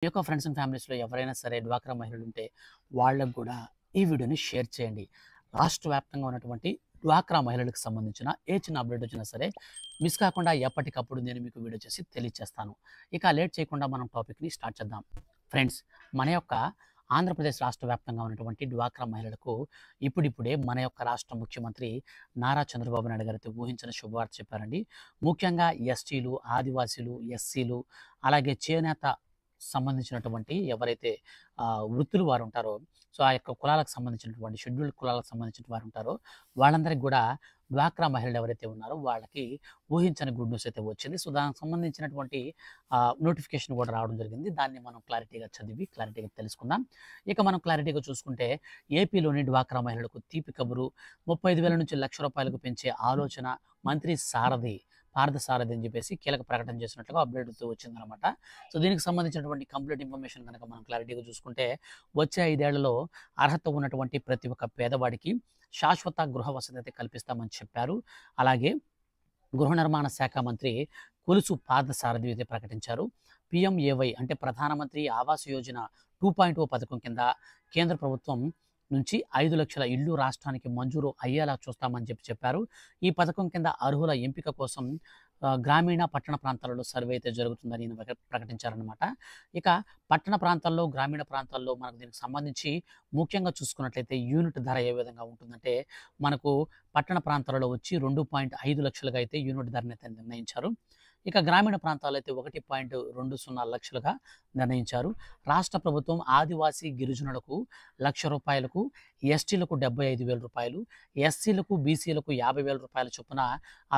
మీ యొక్క friends and ఫ్యామిలీస్‌లో ఎవరైనా సరే డ్వాక్రా మహిళలుంటే వాళ్ళకి గూడా ఈ వీడియోని షేర్ చేయండి. రాష్ట్ర వ్యాప్తంగా ఉన్నటువంటి డ్వాక్రా మహిళలకు సంబంధించిన ఏ చిన్న అప్డేట్ వచ్చినా సరే మిస్ కాకుండా ఎప్పటికప్పుడు నేను మీకు వీడియో చేసి తెలియచేస్తాను. ఇక లేట్ చేయకుండా మనం టాపిక్‌ని స్టార్ట్ చేద్దాం. ఫ్రెండ్స్, మన యొక్క ఆంధ్రప్రదేశ్ రాష్ట్ర వ్యాప్తంగా ఉన్నటువంటి డ్వాక్రా మహిళలకు ఇప్పుడిప్పుడే మన యొక్క రాష్ట్ర ముఖ్యమంత్రి నారా చంద్రబాబు నాయుడు గారైతే ఊహించని శుభవార్త చెప్పారండి. ముఖ్యంగా ఎస్టీలు, ఆదివాసీలు, ఎస్సీలు అలాగే చేనేత సంబంధించినటువంటి ఎవరైతే వృత్తులు వారు ఉంటారో, సో ఆ యొక్క కులాలకు సంబంధించినటువంటి షెడ్యూల్డ్ కులాలకు సంబంధించిన వారు ఉంటారో వాళ్ళందరికీ కూడా డ్వాక్రా మహిళలు ఎవరైతే ఉన్నారో వాళ్ళకి ఊహించని గుడ్ న్యూస్ అయితే వచ్చింది. సో దానికి సంబంధించినటువంటి నోటిఫికేషన్ కూడా రావడం జరిగింది. దాన్ని మనం క్లారిటీగా చదివి క్లారిటీగా తెలుసుకుందాం. ఇక మనం క్లారిటీగా చూసుకుంటే ఏపీలోని డ్వాక్రా మహిళలకు తీపి కబురు 35,000 నుంచి ₹1,00,000 పెంచే ఆలోచన మంత్రి పార్థసారథి అని చెప్పేసి కీలక ప్రకటన చేసినట్లుగా అప్డేట్ వచ్చిందనమాట. సో దీనికి సంబంధించినటువంటి కంప్లీట్ ఇన్ఫర్మేషన్ కనుక మనం క్లారిటీగా చూసుకుంటే వచ్చే 5 ఏళ్లలో అర్హత ఉన్నటువంటి ప్రతి ఒక్క పేదవాడికి శాశ్వత గృహ వసతి అయితే కల్పిస్తామని చెప్పారు. అలాగే గృహ నిర్మాణ శాఖ మంత్రి కొలుసు పార్థసారథి అయితే ప్రకటించారు. PMAY అంటే ప్రధానమంత్రి ఆవాస్ యోజన 2.0 పథకం కింద కేంద్ర ప్రభుత్వం నుంచి 5 లక్షల ఇళ్ళు రాష్ట్రానికి మంజూరు అయ్యేలా చూస్తామని చెప్పారు. ఈ పథకం కింద అర్హుల ఎంపిక కోసం గ్రామీణ పట్టణ ప్రాంతాలలో సర్వే అయితే జరుగుతుందని ప్రకటించారనమాట. ఇక పట్టణ ప్రాంతాల్లో, గ్రామీణ ప్రాంతాల్లో మనకు దీనికి సంబంధించి ముఖ్యంగా చూసుకున్నట్లయితే యూనిట్ ధర ఏ విధంగా ఉంటుందంటే మనకు పట్టణ ప్రాంతాలలో వచ్చి 2.5 లక్షలుగా అయితే యూనిట్ ధరని అయితే నిర్ణయించారు. ఇక గ్రామీణ ప్రాంతాల్లో అయితే 1.20 లక్షలుగా నిర్ణయించారు. రాష్ట్ర ప్రభుత్వం ఆదివాసీ గిరిజనులకు ₹1,00,000, ఎస్టీలకు ₹75,000, ఎస్సీలకు, బీసీలకు ₹50,000 చొప్పున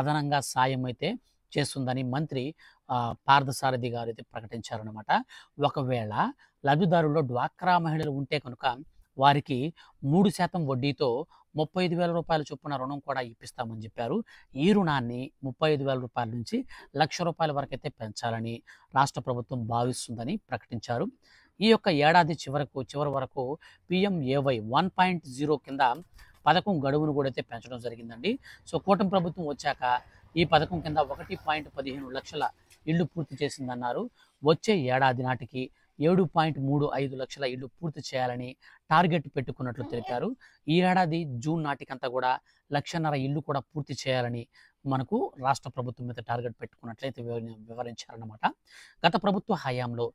అదనంగా సాయం అయితే చేస్తుందని మంత్రి పార్థసారథి గారు అయితే ప్రకటించారనమాట. ఒకవేళ లబ్ధిదారుల్లో డ్వాక్రా మహిళలు ఉంటే కనుక వారికి 3% వడ్డీతో ₹35,000 చొప్పున రుణం కూడా ఇప్పిస్తామని చెప్పారు. ఈ రుణాన్ని ₹35,000 నుంచి ₹1,00,000 వరకు అయితే పెంచాలని రాష్ట్ర ప్రభుత్వం భావిస్తుందని ప్రకటించారు. ఈ యొక్క ఏడాది చివరి వరకు PMAY 1.0 కింద పథకం గడువును కూడా అయితే పెంచడం జరిగిందండి. సో కూటమి ప్రభుత్వం వచ్చాక ఈ పథకం కింద 1.15 లక్షల ఇళ్ళు పూర్తి చేసిందన్నారు. వచ్చే ఏడాది నాటికి 7.35 లక్షల ఇళ్ళు పూర్తి చేయాలని టార్గెట్ పెట్టుకున్నట్లు తెలిపారు. ఈ ఏడాది జూన్ నాటికంతా కూడా 1,50,000 ఇళ్ళు కూడా పూర్తి చేయాలని మనకు రాష్ట్ర ప్రభుత్వం మీద టార్గెట్ పెట్టుకున్నట్లయితే వివరించారన్నమాట. గత ప్రభుత్వ హయాంలో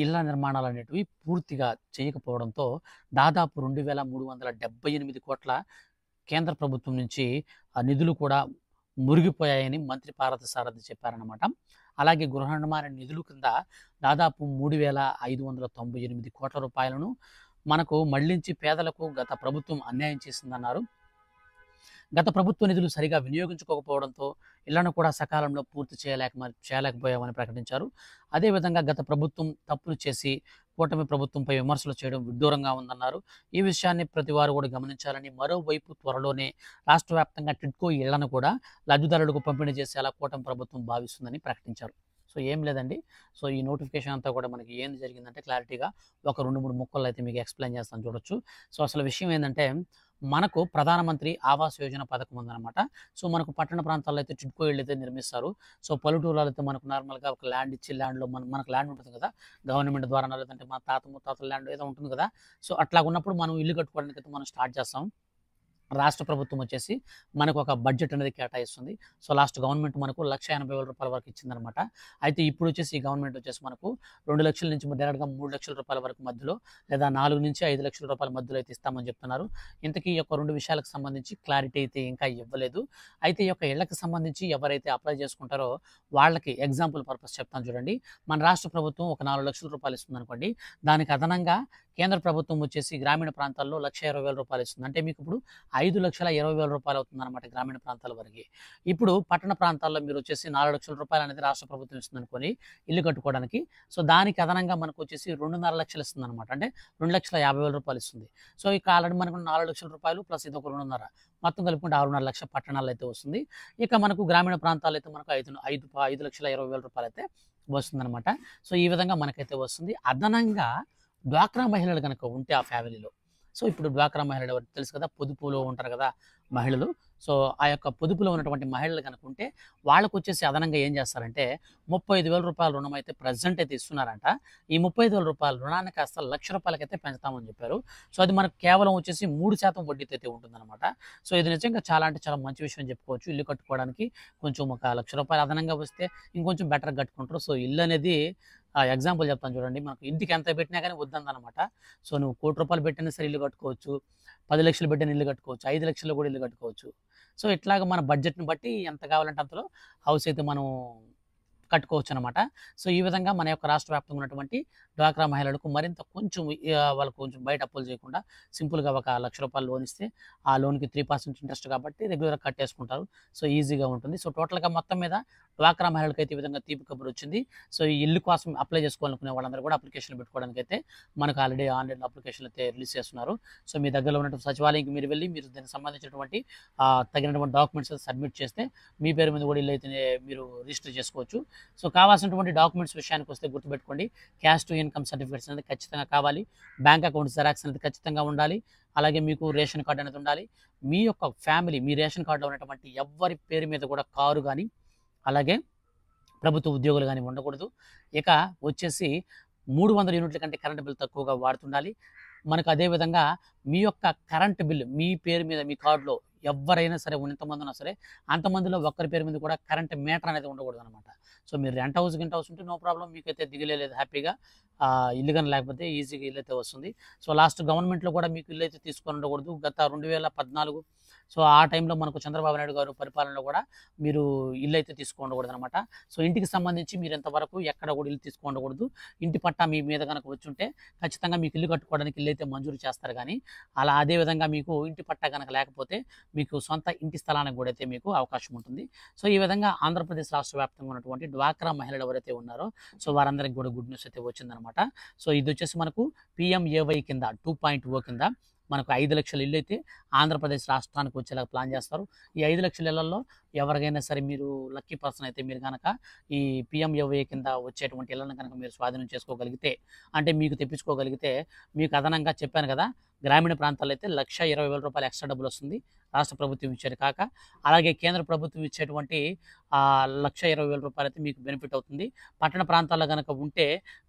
ఇళ్ల నిర్మాణాలు అనేటివి పూర్తిగా చేయకపోవడంతో దాదాపు 2,378 కోట్ల కేంద్ర ప్రభుత్వం నుంచి నిధులు కూడా మురిగిపోయాయని మంత్రి పార్థసారథి చెప్పారన్నమాట. అలాగే గృహ నిర్మాణ నిధులు కింద దాదాపు 3,598 కోట్ల రూపాయలను మనకు మళ్లించి పేదలకు గత ప్రభుత్వం అన్యాయం చేసిందన్నారు. గత ప్రభుత్వ నిధులు సరిగా వినియోగించుకోకపోవడంతో ఇళ్లను కూడా సకాలంలో పూర్తి చేయలేకపోయామని ప్రకటించారు. అదేవిధంగా గత ప్రభుత్వం తప్పులు చేసి కూటమి ప్రభుత్వంపై విమర్శలు చేయడం విడ్డూరంగా ఉందన్నారు. ఈ విషయాన్ని ప్రతి వారు కూడా గమనించాలని, మరోవైపు త్వరలోనే రాష్ట్ర వ్యాప్తంగా టిడ్కో ఇళ్లను కూడా లబ్ధిదారులకు పంపిణీ చేసేలా కూటమి ప్రభుత్వం భావిస్తుందని ప్రకటించారు. సో ఏం లేదండి. సో ఈ నోటిఫికేషన్ అంతా కూడా మనకి ఏంది జరిగిందంటే క్లారిటీగా ఒక 2-3 ముక్కల్లో అయితే మీకు ఎక్స్ప్లెయిన్ చేస్తాను చూడొచ్చు. సో అసలు విషయం ఏంటంటే మనకు ప్రధానమంత్రి ఆవాస్ యోజన పథకం ఉందన్నమాట. సో మనకు పట్టణ ప్రాంతాల్లో అయితే టిడ్కో ఇళ్ళు అయితే నిర్మిస్తారు. సో పల్లెటూరులో అయితే మనకు నార్మల్గా ఒక ల్యాండ్ ఇచ్చి ల్యాండ్లో మనకు ల్యాండ్ ఉంటుంది కదా, గవర్నమెంట్ ద్వారా లేదంటే మన తాత ముత్తాతల ల్యాండ్ ఏదో ఉంటుంది కదా. సో అట్లా ఉన్నప్పుడు మనం ఇల్లు కట్టుకోవడానికి అయితే మనం స్టార్ట్ చేస్తాం. రాష్ట్ర ప్రభుత్వం వచ్చేసి మనకు ఒక బడ్జెట్ అనేది కేటాయిస్తుంది. సో లాస్ట్ గవర్నమెంట్ మనకు ₹1,80,000 వరకు ఇచ్చిందనమాట. అయితే ఇప్పుడు వచ్చేసి ఈ గవర్నమెంట్ వచ్చేసి మనకు 2 లక్షల నుంచి డైరెక్ట్గా ₹3,00,000 వరకు మధ్యలో లేదా 4 నుంచి 5 లక్షల రూపాయల మధ్యలో అయితే ఇస్తామని చెప్తున్నారు. ఇంతకీ ఈ యొక్క 2 విషయాలకు సంబంధించి క్లారిటీ అయితే ఇంకా ఇవ్వలేదు. అయితే ఈ యొక్క ఇళ్లకు సంబంధించి ఎవరైతే అప్లై చేసుకుంటారో వాళ్ళకి ఎగ్జాంపుల్ పర్పస్ చెప్తాను చూడండి. మన రాష్ట్ర ప్రభుత్వం ఒక ₹4,00,000 ఇస్తుంది అనుకోండి. దానికి అదనంగా కేంద్ర ప్రభుత్వం వచ్చేసి గ్రామీణ ప్రాంతాల్లో ₹1,20,000 ఇస్తుంది. అంటే మీకు ఇప్పుడు ₹5,20,000 అవుతుందన్నమాట గ్రామీణ ప్రాంతాల వరకు. ఇప్పుడు పట్టణ ప్రాంతాల్లో మీరు వచ్చేసి ₹4,00,000 అనేది రాష్ట్ర ప్రభుత్వం ఇస్తుంది అనుకోని ఇల్లు కట్టుకోవడానికి. సో దానికి అదనంగా మనకు వచ్చేసి 2.5 లక్షలు ఇస్తుంది అనమాట. అంటే ₹2,50,000 ఇస్తుంది. సో ఇక ఆల్రెడీ మనకు ₹4,00,000 ప్లస్ ఇది ఒక 2.5 మొత్తం కలుపుకుంటే 6.5 లక్షల పట్టణాల్లో అయితే వస్తుంది. ఇక మనకు గ్రామీణ ప్రాంతాల్లో అయితే మనకు ₹5,20,000 అయితే వస్తుందన్నమాట. సో ఈ విధంగా మనకైతే వస్తుంది. అదనంగా డ్వాక్రా మహిళలు కనుక ఉంటే ఆ ఫ్యామిలీలో, సో ఇప్పుడు డ్వాక్రా మహిళలు ఎవరు తెలుసు కదా, పొదుపులో ఉంటారు కదా మహిళలు. సో ఆ యొక్క పొదుపులో ఉన్నటువంటి మహిళలు కనుక ఉంటే వాళ్ళకొచ్చేసి అదనంగా ఏం చేస్తారంటే రూ. 35,000 రుణం అయితే ప్రెజెంట్ అయితే ఇస్తున్నారంట. ఈ రూ. 35,000 రుణాన్ని కాస్త రూ. 1,00,000కైతే పెంచుతామని చెప్పారు. సో అది మనకు కేవలం వచ్చేసి 3% వడ్డీతో అయితే ఉంటుందన్నమాట. సో ఇది నిజంగా చాలా అంటే చాలా మంచి విషయం అని చెప్పుకోవచ్చు. ఇల్లు కట్టుకోవడానికి కొంచెం ఒక రూ. 1,00,000 అదనంగా వస్తే ఇంకొంచెం బెటర్‌గా కట్టుకుంటారు. సో ఇల్లు అనేది ఎగ్జాంపుల్ చెప్తాను చూడండి. మనకు ఇంటికి ఎంత పెట్టినా గాని వద్దందనమాట. సో నువ్వు రూ. 1,00,00,000 పెట్టినా సరే ఇల్లు కట్టుకోవచ్చు. 10,00,000 పెట్టిన ఇల్లు కట్టుకోవచ్చు. 5,00,000లో కూడా ఇల్లు కట్టుకోవచ్చు. సో ఇట్లాగ మన బడ్జెట్‌ని బట్టి ఎంత కావాలంటే అంతలో హౌస్ అయితే మనం కట్టుకోవచ్చనమాట. సో ఈ విధంగా మన యొక్క రాష్ట్ర వ్యాప్తంగా ఉన్నటువంటి డ్వాక్రా మహిళలకు మరింత కొంచెం వాళ్ళకు కొంచెం బయట అప్పులు చేయకుండా సింపుల్‌గా ఒక రూ. 1,00,000 లోన్ ఇస్తే ఆ లోన్‌కి 3% ఇంట్రెస్ట్ కాబట్టి రెగ్యులర్‌గా కట్టేసుకుంటారు. సో ఈజీగా ఉంటుంది. సో టోటల్‌గా మొత్తం మీద డ్వాక్రా మహిళలకైతే ఈ విధంగా తీపి కబురొచ్చింది. సో ఈ ఇల్లు కోసం అప్లై చేసుకోవాలనుకునే వాళ్ళందరూ కూడా అప్లికేషన్‌లు పెట్టుకోవడానికైతే మనకు ఆల్రెడీ ఆన్‌లైన్‌లో అప్లికేషన్‌లు అయితే రిలీజ్ చేస్తున్నారు. సో మీ దగ్గరలో ఉన్నటువంటి సచివాలయంకి మీరు వెళ్లి మీరు దానికి సంబంధించినటువంటి తగినటువంటి డాక్యుమెంట్స్ సబ్మిట్ చేస్తే మీ పేరు మీద కూడా ఇల్లు అయితే మీరు రిజిస్టర్ చేసుకోవచ్చు. సో కావాల్సినటువంటి డాక్యుమెంట్స్ విషయానికి వస్తే గుర్తుపెట్టుకోండి. క్యాష్ టు ఇన్‌కమ్ సర్టిఫికేట్స్ అనేది ఖచ్చితంగా కావాలి. బ్యాంక్ అకౌంట్ జెరాక్స్ అనేది ఖచ్చితంగా ఉండాలి. అలాగే మీకు రేషన్ కార్డ్ అనేది ఉండాలి. మీ యొక్క ఫ్యామిలీ మీ రేషన్ కార్డ్‌లో ఉన్నటువంటి ఎవ్వరి పేరు మీద కూడా కారు గాని, అలాగే ప్రభుత్వ ఉద్యోగులు గాని ఉండకూడదు. ఇక వచ్చేసి 300 యూనిట్ల కంటే కరెంట్ బిల్ తక్కువగా వాడుతుండాలి. మనకు అదే విధంగా మీ యొక్క కరెంట్ బిల్ మీ పేరు మీద మీ కార్డ్‌లో ఎవ్వరైనా సరే ఎంతమంది ఉన్నా సరే అంతమందిలో ఒక్కరి పేరు మీద కూడా కరెంట్ మీటర్ అనేది ఉండకూడదనమాట. సో మీరు రెంట్ హౌస్ గింట్ హౌస్ ఉంటే నో ప్రాబ్లమ్ మీకైతే దిగులే లేదు హ్యాపీగా ఇల్లు గాని లేకపోతే ఈజీగా ఇల్లు అయితే వస్తుంది. సో లాస్ట్ గవర్నమెంట్‌లో కూడా మీకు ఇల్లు అయితే తీసుకొని ఉండకూడదు. గత 2014 సో ఆ టైంలో మనకు చంద్రబాబు నాయుడు గారు పరిపాలనలో కూడా మీరు ఇల్లు అయితే తీసుకోండకూడదనమాట. సో ఇంటికి సంబంధించి మీరు ఇంతవరకు ఎక్కడ కూడా ఇల్లు తీసుకోండకూడదు. ఇంటి పట్టా మీ మీద గనక వచ్చుంటే ఖచ్చితంగా మీకు ఇల్లు కట్టుకోవడానికి ఇల్లు అయితే మంజూరు చేస్తారు గానీ, అలా అదే విధంగా మీకు ఇంటి పట్టా గనక లేకపోతే మీకు సొంత ఇంటి స్థలానికి కూడా అయితే మీకు అవకాశం ఉంటుంది. సో ఈ విధంగా ఆంధ్రప్రదేశ్ రాష్ట్ర వ్యాప్తంగా ఉన్నటువంటి డ్వాక్రా మహిళలు ఎవరైతే ఉన్నారో సో వారందరికి కూడా గుడ్ న్యూస్ అయితే వచ్చిందనమాట. సో ఇదొచ్చేసి మనకు పీఎంఏవై కింద 2.0 కింద మనకు 5,00,000 ఇల్లు అయితే ఆంధ్రప్రదేశ్ రాష్ట్రానికి వచ్చేలా ప్లాన్ చేస్తారు. ఈ 5,00,000 ఇళ్లలో ఎవరికైనా సరే మీరు లక్కీ పర్సన్ అయితే మీరు గనక ఈ పీఎంఏవై కింద వచ్చేటువంటి ఇళ్లను కనుక మీరు స్వాధీనం చేసుకోగలిగితే, అంటే మీకు తెప్పించుకోగలిగితే మీకు అదనంగా చెప్పాను కదా! గ్రామీణ ప్రాంతాల్లో అయితే రూ. 1,20,000 ఎక్స్ట్రా డబ్బులొస్తుంది. రాష్ట్ర ప్రభుత్వం ఇచ్చేది కాక. అలాగే కేంద్ర ప్రభుత్వం ఇచ్చేటువంటి రూ. 1,20,000 అయితే మీకు బెనిఫిట్ అవుతుంది. పట్టణ ప్రాంతాల్లో గనక ఉంటే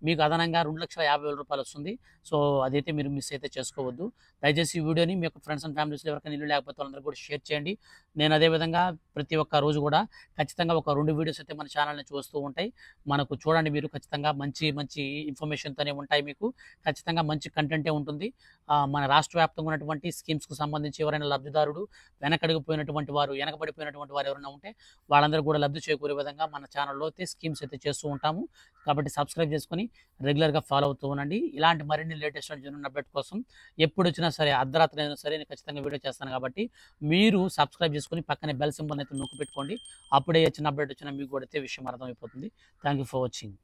మీకు అదనంగా రూ. 2,50,000 వస్తుంది. సో అదైతే మీరు మిస్ అయితే చేసుకోవద్దు. దయచేసి ఈ వీడియోని మీ యొక్క ఫ్రెండ్స్ అండ్ ఫ్యామిలీస్‌లో ఎవరికైనా ఇల్లు లేకపోతే వాళ్ళందరికీ కూడా షేర్ చేయండి. నేను అదే విధంగా ప్రతి ఒక్క రోజు కూడా ఖచ్చితంగా ఒక 2 వీడియోస్ అయితే మన ఛానెల్‌ని చూస్తూ ఉంటాయి. మనకు చూడండి మీరు ఖచ్చితంగా మంచి మంచి ఇన్ఫర్మేషన్‌తోనే ఉంటాయి మీకు. ఖచ్చితంగా మంచి కంటెంటే ఉంటుంది. మన రాష్ట్ర వ్యాప్తంగా ఉన్నటువంటి స్కీమ్స్‌కు సంబంధించి ఎవరైనా లబ్ధిదారుడు వెనకడుగుపోయినటువంటి వారు, వెనకబడిపోయినటువంటి వారు ఎవరైనా ఉంటే వాళ్ళందరూ కూడా లబ్ధి చేకూరే విధంగా మన ఛానెల్‌లో అయితే స్కీమ్స్ అయితే చేస్తూ ఉంటాము. కాబట్టి సబ్స్క్రైబ్ చేసుకొని రెగ్యులర్‌గా ఫాలో అవుతూ ఉండండి. ఇలాంటి మరిన్ని లేటెస్ట్ అండ్ జెన్యూన్ అప్డేట్ కోసం ఎప్పుడొచ్చినా సరే అర్ధరాత్రి అయినా సరే నేను ఖచ్చితంగా వీడియో చేస్తాను కాబట్టి మీరు సబ్స్క్రైబ్ చేసుకొని పక్కనే బెల్ సింబల్‌ని అయితే నొక్కి పెట్టుకోండి. అప్పుడే ఏ చిన్న అప్డేట్ వచ్చినా మీకు కూడా అయితే విషయం అర్థమైపోతుంది. Thank you for watching.